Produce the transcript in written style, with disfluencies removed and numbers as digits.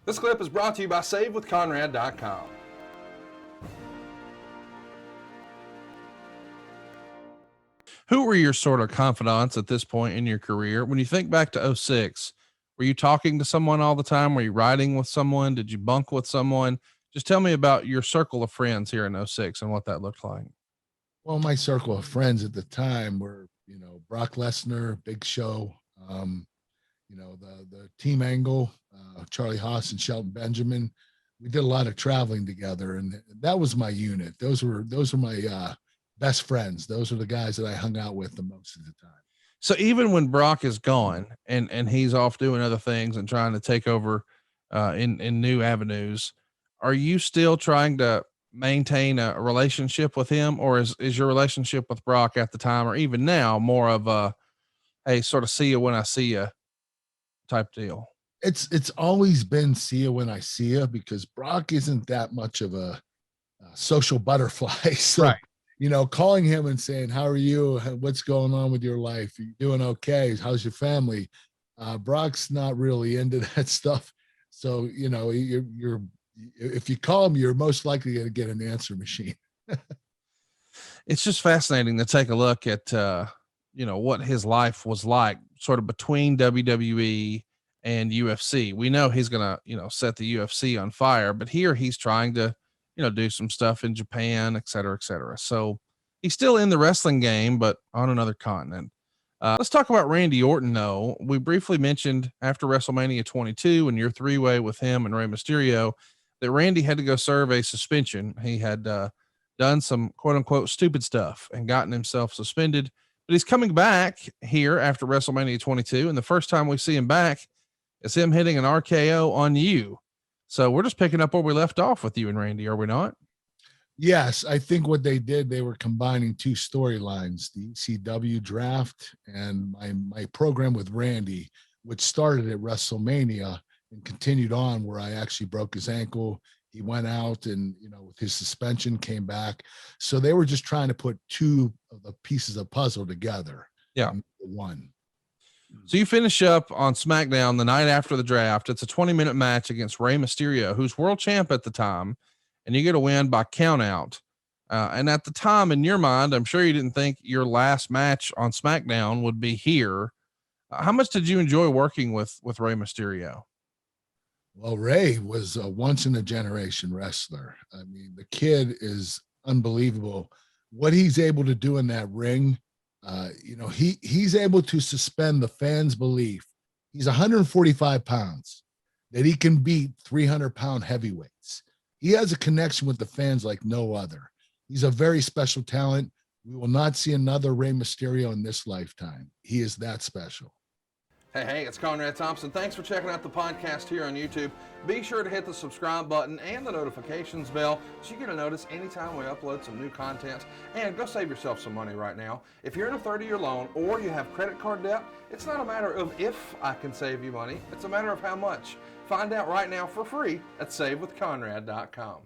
This clip is brought to you by SaveWithConrad.com. Who were your sort of confidants at this point in your career? When you think back to 06, were you talking to someone all the time? Were you riding with someone? Did you bunk with someone? Just tell me about your circle of friends here in 06 and what that looked like. Well, my circle of friends at the time were, Brock Lesnar, Big Show, the Team Angle, Charlie Haas and Shelton Benjamin. We did a lot of traveling together, and that was my unit. Those were my best friends. Those are the guys that I hung out with the most of the time. So even when Brock is gone and he's off doing other things and trying to take over in new avenues, are you still trying to maintain a relationship with him, or is your relationship with Brock at the time or even now more of a, hey, sort of see you when I see you type deal? It's always been see you when I see you, because Brock isn't that much of a social butterfly. So, Right. Calling him and saying, "How are you? What's going on with your life? Are you doing okay? How's your family?" Brock's not really into that stuff. So, you're if you call him, you're most likely going to get an answer machine. It's just fascinating to take a look at, what his life was like sort of between WWE and UFC. We know he's going to, set the UFC on fire, but here he's trying to, do some stuff in Japan, et cetera, et cetera. So he's still in the wrestling game, but on another continent. Let's talk about Randy Orton, though. We briefly mentioned after WrestleMania 22 and your three-way with him and Rey Mysterio that Randy had to go serve a suspension. He had done some quote unquote stupid stuff and gotten himself suspended, but he's coming back here after WrestleMania 22. And the first time we see him back is him hitting an RKO on you. So we're just picking up where we left off with you and Randy, are we not? Yes, I think what they did, they were combining two storylines: the ECW draft and my program with Randy, which started at WrestleMania and continued on where I actually broke his ankle. He went out and, with his suspension came back. So they were just trying to put two of the pieces of puzzle together. Yeah. One. So you finish up on SmackDown the night after the draft. It's a 20-minute match against Rey Mysterio, who's world champ at the time, and you get a win by count out. And at the time, in your mind, I'm sure you didn't think your last match on SmackDown would be here. How much did you enjoy working with Rey Mysterio? Well, Ray was a once in a generation wrestler. I mean, the kid is unbelievable. What he's able to do in that ring, he's able to suspend the fans' belief. He's 145 pounds, that he can beat 300-pound heavyweights. He has a connection with the fans like no other. He's a very special talent. We will not see another Rey Mysterio in this lifetime. He is that special. Hey, it's Conrad Thompson. Thanks for checking out the podcast here on YouTube. Be sure to hit the subscribe button and the notifications bell so you get a notice anytime we upload some new content. And go save yourself some money right now. If you're in a 30-year loan or you have credit card debt, it's not a matter of if I can save you money. It's a matter of how much. Find out right now for free at SaveWithConrad.com.